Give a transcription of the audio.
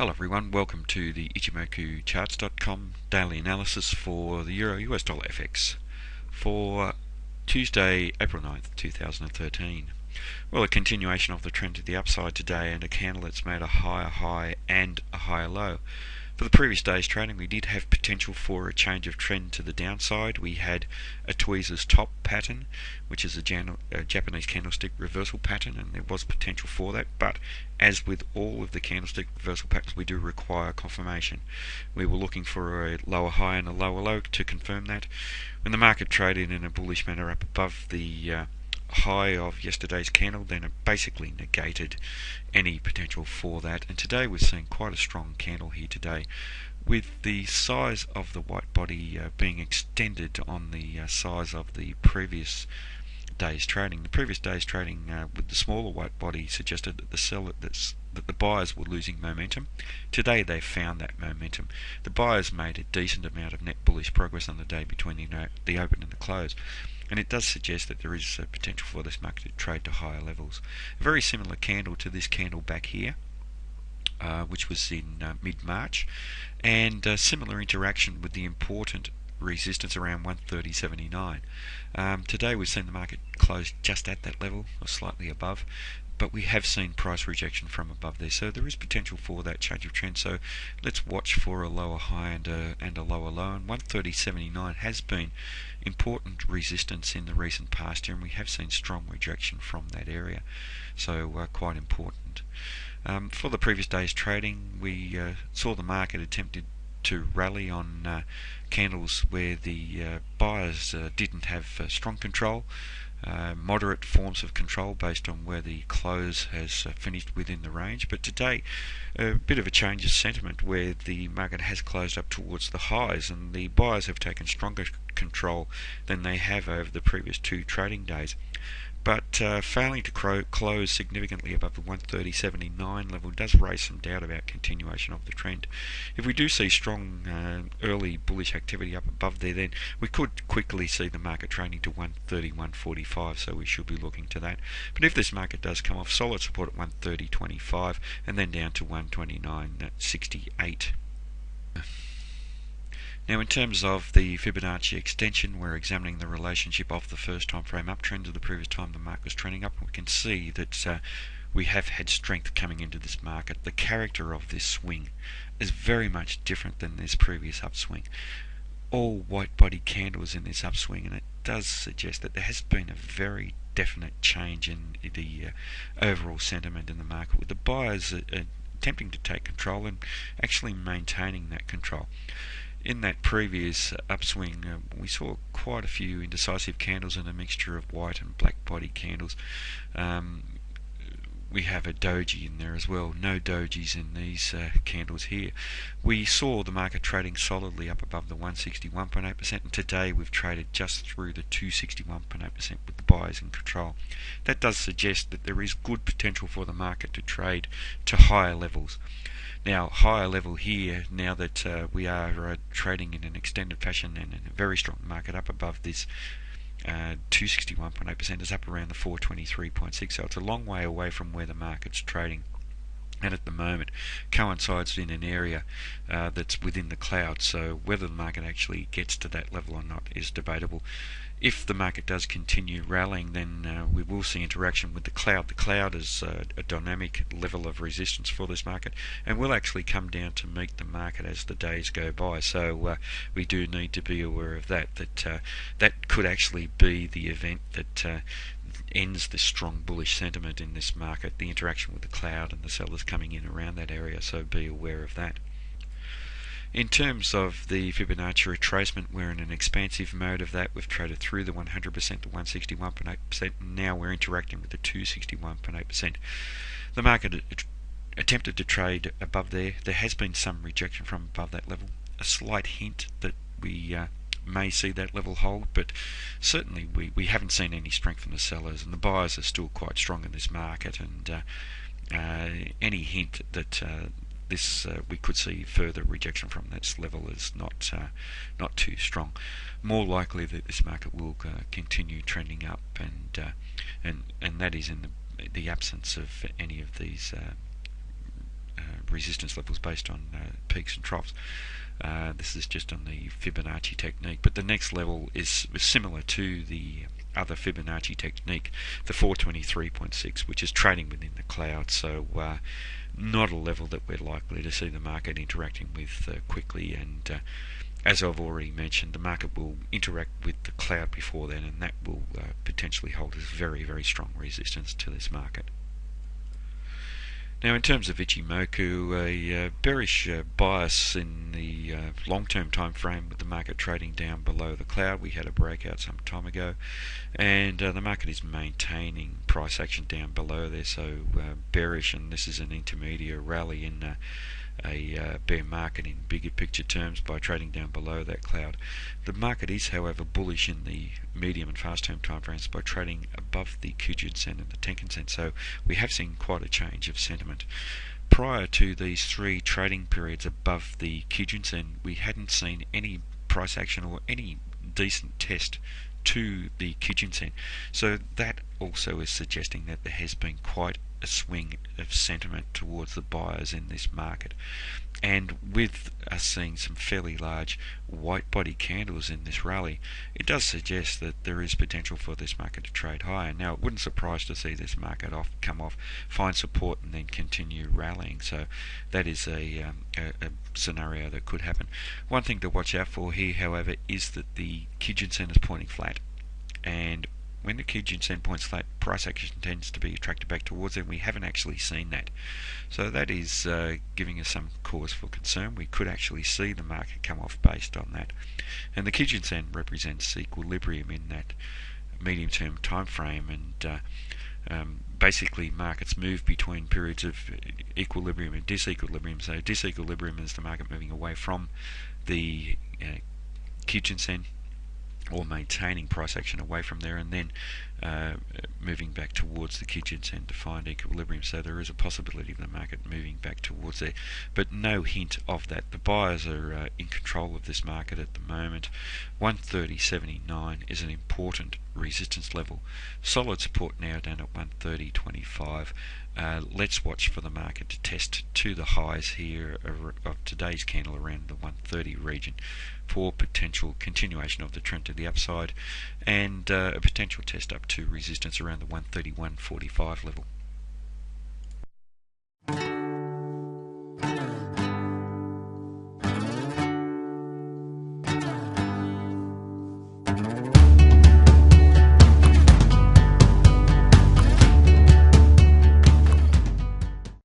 Hello everyone, welcome to the Ichimoku charts.com daily analysis for the Euro US dollar FX for Tuesday, April 9th, 2013. Well, a continuation of the trend to the upside today, and a candle that's made a higher high and a higher low. For the previous day's trading, we did have potential for a change of trend to the downside. We had a tweezers top pattern, which is a Japanese candlestick reversal pattern, and there was potential for that, but as with all of the candlestick reversal patterns, we do require confirmation. We were looking for a lower high and a lower low to confirm that. When the market traded in a bullish manner up above the high of yesterday's candle, then it basically negated any potential for that, and today we're seeing quite a strong candle here today, with the size of the white body being extended on the size of the previous day's trading. The previous day's trading with the smaller white body suggested that the buyers were losing momentum. Today they found that momentum. The buyers made a decent amount of net bullish progress on the day between the open and the close, and it does suggest that there is potential for this market to trade to higher levels. A very similar candle to this candle back here, which was in mid-March, and similar interaction with the important resistance around 130.79. Today we've seen the market close just at that level or slightly above, but we have seen price rejection from above there, so there is potential for that change of trend. So let's watch for a lower high and a lower low, and 130.79 has been important resistance in the recent past year, and we have seen strong rejection from that area, so quite important. For the previous day's trading, we saw the market attempted to rally on candles where the buyers didn't have strong control, moderate forms of control based on where the close has finished within the range. But today, a bit of a change of sentiment where the market has closed up towards the highs, and the buyers have taken stronger control than they have over the previous two trading days. But failing to close significantly above the 130.79 level does raise some doubt about continuation of the trend. If we do see strong early bullish activity up above there, then we could quickly see the market trading to 130.145, so we should be looking to that. But if this market does come off, solid support at 130.25 and then down to 129.68. Now, in terms of the Fibonacci extension, we're examining the relationship of the first time frame uptrend to the previous time the market was trending up. We can see that we have had strength coming into this market. The character of this swing is very much different than this previous upswing. All white body candles in this upswing, and it does suggest that there has been a very definite change in the overall sentiment in the market, with the buyers attempting to take control and actually maintaining that control. In that previous upswing, we saw quite a few indecisive candles and a mixture of white and black body candles. We have a doji in there as well. No dojis in these candles here. We saw the market trading solidly up above the 161.8%, and today we've traded just through the 261.8% with the buyers in control. That does suggest that there is good potential for the market to trade to higher levels. Now, higher level here, now that we are trading in an extended fashion and in a very strong market up above this 261.8%, is up around the 423.6, so it's a long way away from where the market's trading, and at the moment coincides in an area that's within the cloud, so whether the market actually gets to that level or not is debatable. If the market does continue rallying, then we will see interaction with the cloud. The cloud is a dynamic level of resistance for this market, and will actually come down to meet the market as the days go by. So we do need to be aware of that. That could actually be the event that ends this strong bullish sentiment in this market, the interaction with the cloud and the sellers coming in around that area, so be aware of that. In terms of the Fibonacci retracement, we're in an expansive mode of that. We've traded through the 100% to 161.8%, and now we're interacting with the 261.8%. The market attempted to trade above there. There has been some rejection from above that level. A slight hint that we may see that level hold, but certainly we haven't seen any strength from the sellers, and the buyers are still quite strong in this market, and any hint that we could see further rejection from this level is not too strong. More likely that this market will continue trending up, and that is in the absence of any of these resistance levels based on peaks and troughs. This is just on the Fibonacci technique, but the next level is similar to the other Fibonacci technique, the 423.6, which is trading within the cloud, so not a level that we're likely to see the market interacting with quickly, and as I've already mentioned, the market will interact with the cloud before then, and that will potentially hold as very, very strong resistance to this market. Now, in terms of Ichimoku, a bearish bias in the long-term time frame, with the market trading down below the cloud. We had a breakout some time ago, and the market is maintaining price action down below there, so bearish, and this is an intermediate rally in a bear market in bigger picture terms by trading down below that cloud. The market is, however, bullish in the medium and fast term timeframes by trading above the Kijun-sen and the Tenkan-sen, so we have seen quite a change of sentiment. Prior to these three trading periods above the Kijun-sen, we hadn't seen any price action or any decent test to the Kijun-sen, so that also is suggesting that there has been quite a swing of sentiment towards the buyers in this market, and with us seeing some fairly large white body candles in this rally, it does suggest that there is potential for this market to trade higher. Now, it wouldn't surprise to see this market come off, find support, and then continue rallying, so that is a scenario that could happen. One thing to watch out for here, however, is that the Kijun-sen is pointing flat, and when the Kijun-sen points flat, price action tends to be attracted back towards it. We haven't actually seen that, so that is giving us some cause for concern. We could actually see the market come off based on that, and the Kijun-sen represents equilibrium in that medium-term time frame, and basically markets move between periods of equilibrium and disequilibrium. So disequilibrium is the market moving away from the Kijun-sen, or maintaining price action away from there, and then moving back towards the Kijun-sen to find equilibrium. So there is a possibility of the market moving back towards there, but no hint of that. The buyers are in control of this market at the moment. 130.79 is an important resistance level. Solid support now down at 130.25. Let's watch for the market to test to the highs here of today's candle around the 130 region for potential continuation of the trend to the upside, and a potential test up to resistance around the 131.45 level.